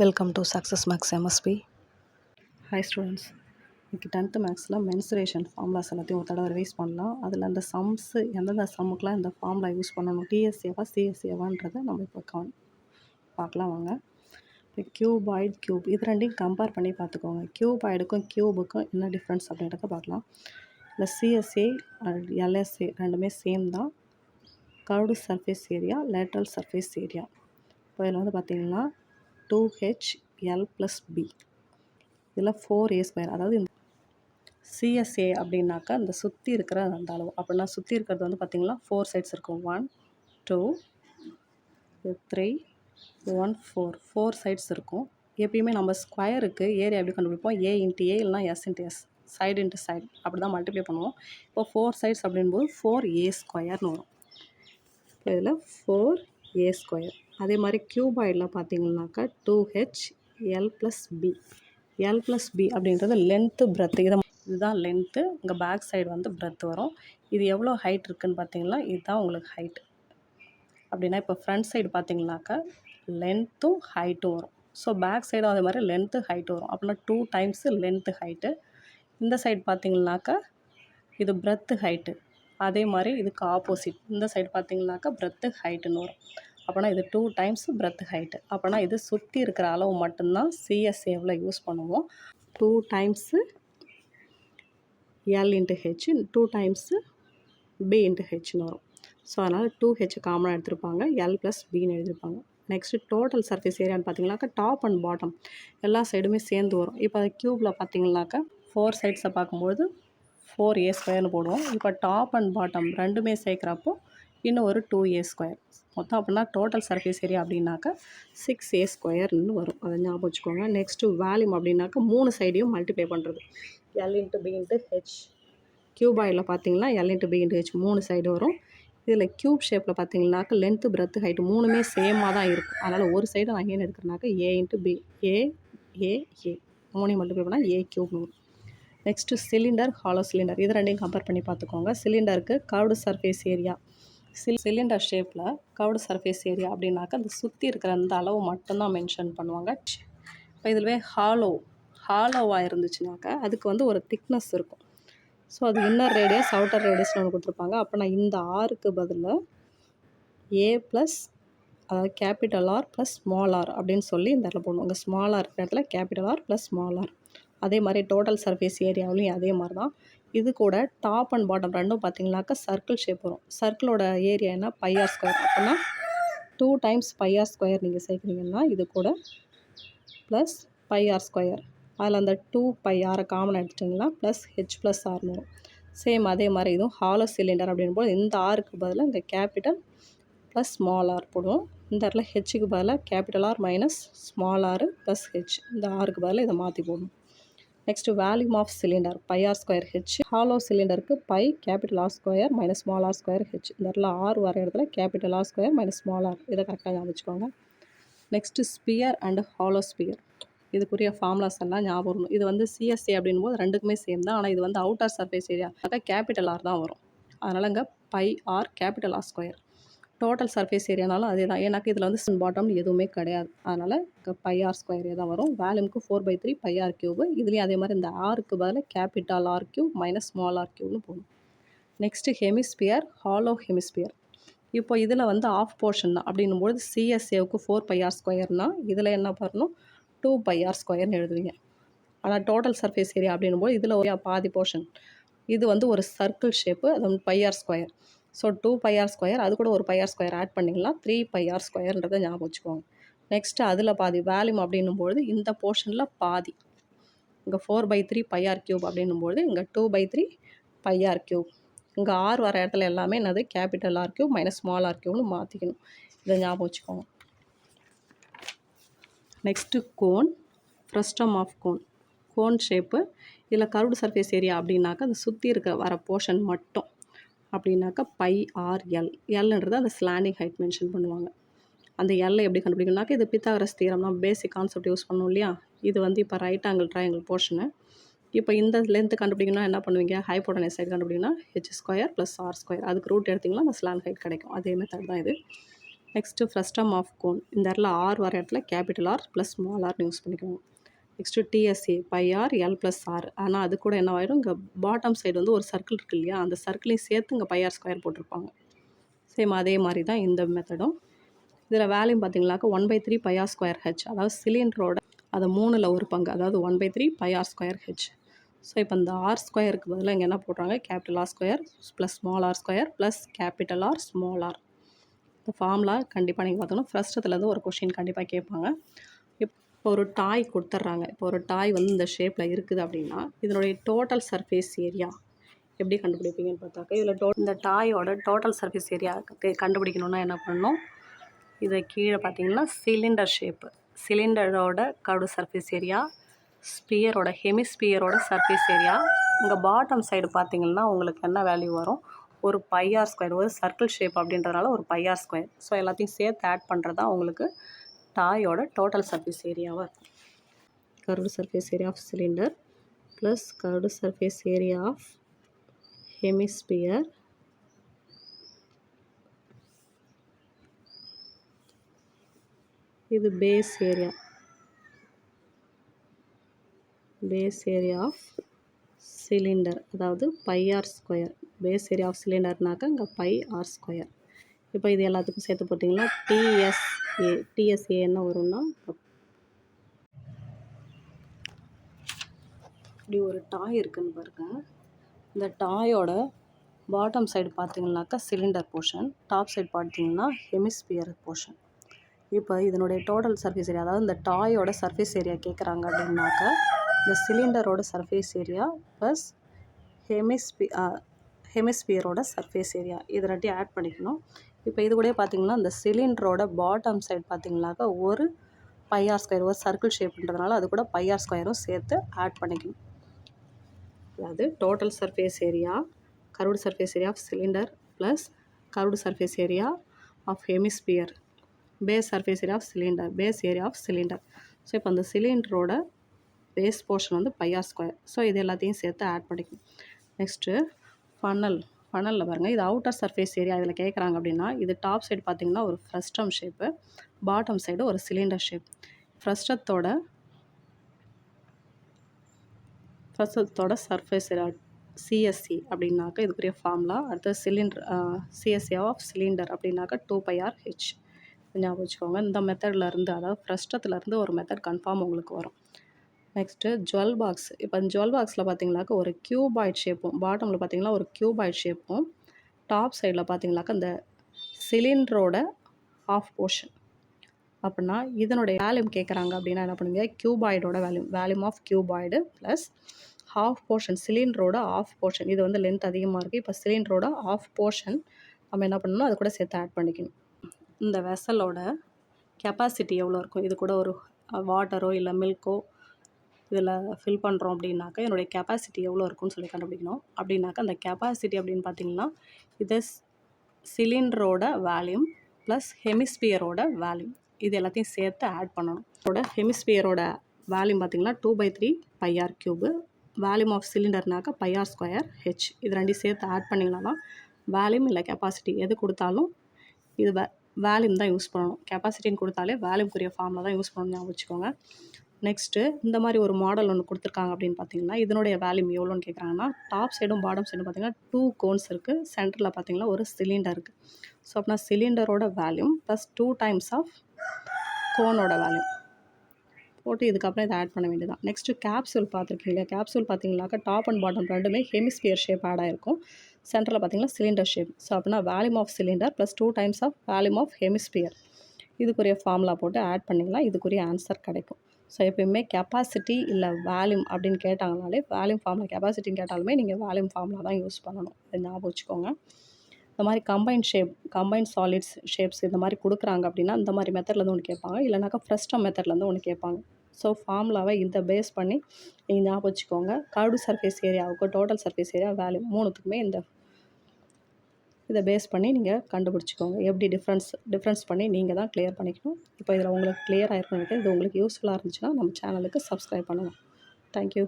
Welcome to success maths MSP. Hi students, இன்றைக்கி 10th மேக்ஸில் mensuration formulas எல்லாத்தையும் ஒரு தடவை ரிவைஸ் பண்ணலாம். அதில் அந்த சம்ஸு எந்தெந்த சம்முக்கெலாம் இந்த ஃபார்முலா யூஸ் பண்ணணும், டிஎஸ்ஏவா சிஎஸ்ஏவான்றதை நம்ம இப்போ பார்க்கலாம் வாங்க. இப்போ கியூப் இது ரெண்டையும் கம்பேர் பண்ணி பார்த்துக்கோங்க. கியூபாய்டுக்கும் கியூபுக்கும் என்ன டிஃப்ரென்ஸ் அப்படின்றத பார்க்கலாம். இந்த சிஎஸ்ஏ அண்ட் எல்எஸ்ஏ ரெண்டுமே சேம் தான். Curved surface area, lateral surface area. இப்போ இதில் வந்து பார்த்திங்கன்னா 2HL + B இதில் 4A². அதாவது இந்த சிஎஸ்ஏ அப்படின்னாக்கா இந்த சுற்றி இருக்கிற அந்த அளவு. அப்படின்னா சுற்றி இருக்கிறது வந்து பார்த்திங்கன்னா 4 சைட்ஸ் இருக்கும். 1 2 3 1 4 சைட்ஸ் இருக்கும். எப்பயுமே நம்ம ஸ்கொயருக்கு ஏரியா எப்படி கண்டுபிடிப்போம்? A × A இல்லைனா S × S, சைடு × சைடு அப்படி தான் மல்டிப்ளை பண்ணுவோம். இப்போ 4 சைட்ஸ் அப்படின்போது 4A² வரும். இப்போ இதில் 4A². அதே மாதிரி கியூபாய்டில் பார்த்தீங்கன்னாக்கா 2HL + B. L + B அப்படின்றது லென்த்து பிரெத்து. இதுதான் லென்த்து, இங்கே பேக் சைடு வந்து பிரெத் வரும். இது எவ்வளோ ஹைட் இருக்குதுன்னு பார்த்தீங்கன்னா இதுதான் உங்களுக்கு ஹைட்டு. அப்படின்னா இப்போ ஃப்ரண்ட் சைடு பார்த்தீங்கன்னாக்கா லென்த்தும் ஹைட்டும் வரும். ஸோ பேக் சைடும் அதே மாதிரி லென்த்து ஹைட்டு வரும். அப்படின்னா 2 டைம்ஸ் லென்த்து ஹைட்டு. இந்த சைடு பார்த்தீங்கன்னாக்கா இது பிரெத்து ஹைட்டு. அதே மாதிரி இதுக்கு ஆப்போசிட் இந்த சைடு பார்த்தீங்கன்னாக்கா பிரெத்து ஹைட்டுன்னு வரும். அப்போனா இது 2 டைம்ஸ் பிரெத் ஹைட்டு. அப்போனா இது சுற்றி இருக்கிற அளவு மட்டும்தான் சிஎஸ்ஏவில் யூஸ் பண்ணுவோம். 2 times L × H, 2 times B × Hன்னு வரும். ஸோ அதனால் 2H காமனாக எடுத்திருப்பாங்க, L + Bன்னு எழுதியிருப்பாங்க. நெக்ஸ்ட்டு டோட்டல் சர்ஃபேஸ் ஏரியான்னு பார்த்தீங்கன்னாக்கா டாப் அண்ட் பாட்டம் எல்லா சைடுமே சேர்ந்து வரும். இப்போ அது க்யூப்பில் பார்த்தீங்கன்னாக்கா 4 சைட்ஸை பார்க்கும்போது 4A² போடுவோம். இப்போ டாப் அண்ட் பாட்டம் ரெண்டுமே சேர்க்குறப்போ இன்னும் ஒரு 2A². மொத்தம் அப்படின்னா டோட்டல் சர்ஃபேஸ் ஏரியா அப்படின்னாக்கா 6A² வரும். அதை ஞாபகம் வச்சுக்கோங்க. நெக்ஸ்ட்டு வால்யூம் அப்படின்னாக்கா 3 சைடையும் மல்டிப்ளை பண்ணுறது. L × B × H. கியூபாயில் பார்த்தீங்கன்னா L × B × H 3 சைடு வரும். இதில் க்யூப் ஷேப்பில் பார்த்தீங்கன்னாக்கா லென்த்து பிரெத்து ஹைட்டு 3மே சேமாக தான் இருக்கும். அதனால் ஒரு சைடு நான் ஏன்னு எடுக்கிறேன்னாக்கா A × B, A 3 மல்டிப்ளை பண்ணால் A³ வரும். நெக்ஸ்ட்டு சிலிண்டர், ஹாலோ சிலிண்டர் இது ரெண்டையும் கம்பேர் பண்ணி பார்த்துக்கோங்க. சிலிண்டருக்கு கர்வ்டு சர்ஃபேஸ் ஏரியா, சிலிண்டர் ஷேப்பில் கர்வ்டு சர்ஃபேஸ் ஏரியா அப்படின்னாக்கா அந்த சுற்றி இருக்கிற அந்த அளவு மட்டும்தான் மென்ஷன் பண்ணுவாங்க. இப்போ இதுவே ஹாலோவாக இருந்துச்சுனாக்கா அதுக்கு வந்து ஒரு திக்னஸ் இருக்கும். ஸோ அது இன்னர் ரேடியஸ் அவுட்டர் ரேடியஸ்னு ஒன்று கொடுத்துருப்பாங்க. அப்போ நான் இந்த ஆருக்கு பதிலாக A + அதாவது கேபிட்டல் R + ஸ்மால் r அப்படின்னு சொல்லி இந்த இடத்துல போடணும். இங்கே ஸ்மால் r இருக்கிற இடத்துல கேபிட்டல் R + ஸ்மால் r. அதே மாதிரி டோட்டல் சர்ஃபேஸ் ஏரியாவிலையும் அதே மாதிரி தான். இது கூட டாப் அண்ட் பாட்டம் ரெண்டும் பார்த்தீங்கன்னாக்கா சர்க்கிள் ஷேப் வரும். சர்க்கிளோட ஏரியா என்ன πr². அப்படின்னா 2 டைம்ஸ் πr² நீங்கள் சேர்க்குறீங்கன்னா இது கூட ப்ளஸ் πr². அதில் அந்த 2πr காமன் எடுத்துட்டிங்கன்னா ப்ளஸ் H + Rன்னு வரும். சேம் அதே மாதிரி இதுவும் ஹாலோ சிலிண்டர் அப்படின்போது இந்த ஆருக்கு பதிலாக இங்கே கேபிட்டல் + ஸ்மால் r போடுவோம். இந்த இடத்துல ஹெச்சுக்கு பதிலாக capital R - small r + H. இந்த ஆருக்கு பதிலாக இதை மாற்றி போடணும். Next volume of cylinder πr²H. Hollow சிலிண்டருக்கு π கேபிட்டல் R² - ஸ்மால் r²H. இந்த இடத்துல R வர இடத்துல கேபிட்டல் R² - ஸ்மால் r. இதை கரெக்டாக ஞாபகம் வச்சுக்கோங்க. Next sphere and hollow sphere இதுக்குரிய ஃபார்முலாஸ் எல்லாம் ஞாபகம் வரணும். இது வந்து சிஎஸ்ஏ அப்படின்போது ரெண்டுக்குமே சேம் தான். ஆனால் இது வந்து outer surface area capital R தான் வரும். அதனால் இங்கே πr capital R². Total surface ஏரியானாலும் அதே தான். ஏன்னாக்கா இதில் வந்து பாட்டம் எதுவுமே கிடையாது. அதனால் இங்கே πr² தான் வரும். வால்யூமுக்கு 4/3 πr³. இதுலேயும் அதே மாதிரி இந்த ஆருக்கு பதில் கேபிட்டல் R³ - ஸ்மால் r³ன்னு போகணும். Next hemisphere, hollow hemisphere. இப்போ இதில் வந்து ஆஃப் போர்ஷன் தான் அப்படின்னும்போது சிஎஸ்ஏவுக்கு 4πr²னா இதில் என்ன பண்ணணும் 2πr² எழுதுவீங்க. ஆனால் டோட்டல் சர்ஃபேஸ் ஏரியா அப்படின்னும்போது இதில் ஒரு பாதி போர்ஷன் இது வந்து ஒரு சர்க்கிள் ஷேப்பு, அது வந்து πr². ஸோ 2πr², அது கூட ஒரு πr² ஆட் பண்ணிங்கன்னா 3πr²ன்றதை ஞாபகம் வச்சுக்கோங்க. நெக்ஸ்ட்டு அதில் பாதி வால்யூம் அப்படின்னும்போது இந்த போர்ஷனில் பாதி இங்கே 4/3 πr³ அப்படின்னும்போது இங்கே 2/3 πr³. இங்கே R வர இடத்துல எல்லாமே என்னது கேபிட்டல் R³ - ஸ்மால் r³ன்னு மாற்றிக்கணும். இதை ஞாபகம் வச்சுக்கோங்க. Next cone, frustum of cone shape. இதில் கர்வ்டு சர்ஃபேஸ் ஏரியா அப்படின்னாக்கா அந்த சுற்றி இருக்கிற வர போர்ஷன் மட்டும் அப்படின்னாக்கா πrl. எல்ன்றது அந்த ஸ்லாண்டிங் ஹைட் மென்ஷன் பண்ணுவாங்க. அந்த எல்லை எப்படி கண்டுபிடிக்கணும்னாக்கா இது பித்தாகரஸ் தியரம் தான், பேசிக் கான்செப்ட் யூஸ் பண்ணோம் இல்லையா. இது வந்து இப்போ ரைட் ஆங்கிள் ட்ரையாங்கிள் போர்ஷனு. இப்போ இந்த லென்த்து கண்டுபிடிக்கணும்னா என்ன பண்ணுவீங்க, ஹைப்போட்டனஸ் சைடு கண்டுபிடிக்கணும்னா H² + R². அதுக்கு ரூட் எடுத்திங்கன்னா அந்த ஸ்லாண்ட் ஹைட் கிடைக்கும். அதே மெத்தட் தான் இது. Next frustum of cone. இந்த இடத்துல ஆர் வர இடத்துல கேபிட்டல் ஆர் ப்ளஸ் ஸ்மால் ஆர்னு யூஸ் பண்ணிக்கோங்க. Next TSA pi R L plus R. ஆனால் அது கூட என்ன ஆயிடும், இங்கே பாட்டம் சைடு வந்து ஒரு சர்க்கிள் இருக்குது இல்லையா, அந்த சர்க்கிளையும் சேர்த்து இங்கே பை ஆர் ஸ்கொயர் போட்டிருப்பாங்க. சேம் அதே மாதிரி தான் இந்த மெத்தடும். இதில் வேல்யூம் பார்த்தீங்கன்னாக்கா 1/3 பை ஆர் ஸ்கொயர் ஹெச். அதாவது சிலிண்டரோட அதை 3ல் ஒரு பங்கு, அதாவது 1/3 pi R square H. So இப்போ இந்த ஆர் ஸ்கொயருக்கு பதிலாக இங்கே என்ன போடுறாங்க, capital R square plus small r square plus capital R small r. இந்த ஃபார்முலா கண்டிப்பாக நீங்கள் பார்த்தோன்னா ஃபஸ்ட்டத்துலேருந்து ஒரு கொஷின் கண்டிப்பாக கேட்பாங்க. இப்போ ஒரு டாய் கொடுத்துட்றாங்க. இப்போ ஒரு டாய் வந்து இந்த ஷேப்பில் இருக்குது அப்படின்னா இதனுடைய டோட்டல் சர்ஃபேஸ் ஏரியா எப்படி கண்டுபிடிப்பீங்கன்னு பார்த்தாக்கா, இதில் இந்த டாயோட டோட்டல் சர்ஃபேஸ் ஏரியா கண்டுபிடிக்கணுன்னா என்ன பண்ணணும், இதை கீழே பார்த்தீங்கன்னா சிலிண்டர் ஷேப்பு, சிலிண்டரோட கர்வ்டு சர்ஃபேஸ் ஏரியா, ஸ்பியரோட ஹெமிஸ்பியரோட சர்ஃபேஸ் ஏரியா. இங்கே பாட்டம் சைடு பார்த்தீங்கன்னா உங்களுக்கு என்ன வேல்யூ வரும், ஒரு பை ஆர் ஸ்கொயர், ஒரு சர்க்கிள் ஷேப் அப்படின்றதுனால ஒரு பை ஆர் ஸ்கொயர். ஸோ எல்லாத்தையும் சேர்த்து ஆட் பண்ணுறது தான் உங்களுக்கு டாயோட டோட்டல் சர்ஃபேஸ் ஏரியாவாக இருக்கும். Curved surface area of cylinder plus curved surface area of hemisphere இது பேஸ் ஏரியா ஆஃப் சிலிண்டர், அதாவது pi R square. Base area of சிலிண்டர்னாக்கா இங்கே பை ஆர் ஸ்கொயர். இப்போ இது எல்லாத்துக்கும் சேர்த்து போட்டிங்கன்னா டிஎஸ்ஏ என்ன வரும்னா, இப்படி ஒரு டாய் இருக்குன்னு பாருங்கள். இந்த டாயோட பாட்டம் சைடு பார்த்தீங்கன்னாக்கா சிலிண்டர் போர்ஷன், டாப் சைடு பார்த்தீங்கன்னா ஹெமிஸ்பியர் போர்ஷன். இப்போ இதனுடைய டோட்டல் சர்ஃபேஸ் ஏரியா, அதாவது இந்த டாயோட சர்ஃபேஸ் ஏரியா கேட்குறாங்க அப்படின்னாக்கா இந்த சிலிண்டரோட சர்ஃபேஸ் ஏரியா ப்ளஸ் ஹெமிஸ்பியரோட சர்ஃபேஸ் ஏரியா இது ரெண்டையும் ஆட் பண்ணிக்கணும். இப்போ இது கூட பார்த்தீங்கன்னா இந்த சிலிண்டரோட பாட்டம் சைடு பார்த்தீங்கன்னாக்கா ஒரு பை ஆர் ஸ்கொயர், ஒரு சர்க்கிள் ஷேப்ன்றதுனால அது கூட பை ஆர் ஸ்கொயரும் சேர்த்து ஆட் பண்ணிக்கணும். அதாவது total surface area, curved surface area of cylinder plus curved surface area of hemisphere, base surface area of cylinder, base area of cylinder. So இப்போ அந்த சிலிண்டரோட பேஸ் போர்ஷன் வந்து பை ஆர் ஸ்கொயர். ஸோ இது எல்லாத்தையும் சேர்த்து add பண்ணிக்கணும். Next ஃபனலில் பாருங்கள், இது அவுட்டர் சர்ஃபேஸ் ஏரியா இதில் கேட்குறாங்க அப்படின்னா, இது டாப் சைடு பார்த்திங்கன்னா ஒரு ஃப்ரஸ்டம் ஷேப்பு, பாட்டம் சைடு ஒரு சிலிண்டர் ஷேப். ஃப்ரஸ்டத்தோட சர்ஃபேஸ் ஏரியா சிஎஸ்சி அப்படின்னாக்கா இதுக்குரிய ஃபார்முலா. அடுத்து சிஎஸ்சி ஆஃப் சிலிண்டர் அப்படின்னாக்கா 2 பை ஆர் ஹெச். ஞாபகம் வச்சுக்கோங்க. இந்த மெத்தட்லேருந்து, அதாவது ஃப்ரஸ்டத்துலேருந்து ஒரு மெத்தட் கன்ஃபார்ம் உங்களுக்கு வரும். Next jewel box. இப்போ ஜுவல் பாக்ஸில் பார்த்தீங்கன்னாக்கா ஒரு கியூபாய்ட் ஷேப்பும், பாட்டமில் பார்த்தீங்கன்னா ஒரு கியூபாய்ட் ஷேப்பும், டாப் சைடில் பார்த்தீங்கன்னாக்கா இந்த சிலிண்டரோட ஆஃப் போர்ஷன். அப்படின்னா இதனுடைய வேல்யூம் கேட்குறாங்க அப்படின்னா என்ன பண்ணுங்க, கியூபாய்டோட volume of cuboid plus half portion, சிலிண்டரோட ஆஃப் போர்ஷன். இது வந்து லென்த் அதிகமாக இருக்குது. இப்போ சிலிண்டரோட ஆஃப் போர்ஷன் நம்ம என்ன பண்ணணும், அது கூட சேர்த்து ஆட் பண்ணிக்கணும். இந்த வெசலோட கெப்பாசிட்டி எவ்வளோ இருக்கும், இது கூட ஒரு வாட்டரோ இல்லை மில்க்கோ இதில் ஃபில் பண்ணுறோம் அப்படின்னாக்கா என்னுடைய கெப்பாசிட்டி எவ்வளோ இருக்குன்னு சொல்லி கண்டுபிடிக்கணும். அப்படின்னாக்கா அந்த கெப்பாசிட்டி அப்படின்னு பார்த்தீங்கன்னா இது சிலிண்டரோட வேல்யூம் ப்ளஸ் ஹெமிஸ்பியரோட வேல்யூம் இது எல்லாத்தையும் சேர்த்து ஆட் பண்ணணும். இதோட ஹெமிஸ்பியரோட வேல்யூம் பார்த்திங்கன்னா 2/3 pi R cube, volume of சிலிண்டர்னாக்கா பை ஆர் ஸ்கொயர் ஹெச். இது ரெண்டையும் சேர்த்து ஆட் பண்ணிங்கன்னா வேல்யூம் இல்லை கெப்பாசிட்டி எது கொடுத்தாலும் இது வேல்யூம் தான் யூஸ் பண்ணணும். கெப்பாசிட்டின்னு கொடுத்தாலே வேல்யூம்க்குரிய ஃபார்மில் தான் யூஸ் பண்ணணும், ஞாபகம் வச்சுக்கோங்க. நெக்ஸ்ட்டு இந்த மாதிரி ஒரு மாடல் ஒன்று கொடுத்துருக்காங்க அப்படின்னு பார்த்தீங்கன்னா இதனுடைய வேல்யூம் எவ்வளோன்னு கேட்குறாங்கன்னா, டாப் சைடும் பாட்டம் சைடும் பார்த்தீங்கன்னா 2 கோன்ஸ் இருக்குது, சென்டரில் பார்த்தீங்கன்னா ஒரு சிலிண்டர் இருக்குது. ஸோ அப்படின்னா சிலிண்டரோட வேல்யூம் ப்ளஸ் 2 டைம்ஸ் ஆஃப் கோனோட வேல்யூம் போட்டு இதுக்கப்புறம் இதை ஆட் பண்ண வேண்டியதான். நெக்ஸ்ட்டு கேப்சூல் பார்த்துருக்கீங்க. கேப்சூல் பார்த்தீங்கன்னாக்கா டாப் அண்ட் பாட்டம் ரெண்டுமே ஹெமிஸ்பியர் ஷேப் ஆட் ஆகிருக்கும், சென்டரில் பார்த்தீங்கன்னா சிலிண்டர் ஷேப். ஸோ அப்படின்னா volume of cylinder plus 2 times of volume of hemisphere இதுக்குரிய ஃபார்முலா போட்டு ஆட் பண்ணிங்கன்னா இதுக்குரிய ஆன்சர் கிடைக்கும். ஸோ எப்பயுமே கெப்பாசிட்டி இல்லை வேல்யூம் அப்படின்னு கேட்டாங்கனாலே வேல்யூம் ஃபார்முலா, கெப்பாசிட்டின்னு கேட்டாலுமே நீங்கள் வேல்யூம் ஃபார்முலா தான் யூஸ் பண்ணணும். இதை ஞாபகம் வச்சுக்கோங்க. இந்த மாதிரி கம்பைன் சாலிட்ஸ் ஷேப்ஸ் இந்த மாதிரி கொடுக்குறாங்க அப்படின்னா இந்த மாதிரி மெத்தட்லேருந்து ஒன்று கேட்பாங்க, இல்லைனாக்கா ஃப்ரஸ்டம் மெத்தட்லேருந்து ஒன்று கேட்பாங்க. ஸோ ஃபார்முலாவை இதை பேஸ் பண்ணி நீங்கள் ஞாபகம் வச்சுக்கோங்க. கர்வ்டு சர்ஃபேஸ் ஏரியாவுக்கு டோட்டல் சர்ஃபேஸ் ஏரியா வேல்யூம் மூணுத்துக்குமே இதை பேஸ் பண்ணி நீங்கள் கண்டுபிடிச்சிக்கோங்க. எப்படி டிஃப்ரென்ஸ் பண்ணி நீங்கள் தான் கிளியர் பண்ணிக்கணும். இப்போ இதில் உங்களுக்கு கிளியர் ஆகிருக்கும். இது உங்களுக்கு யூஸ்ஃபுல்லாக இருந்துச்சுன்னா நம்ம சேனலுக்கு சப்ஸ்கிரைப் பண்ணுங்கள். தேங்க்யூ.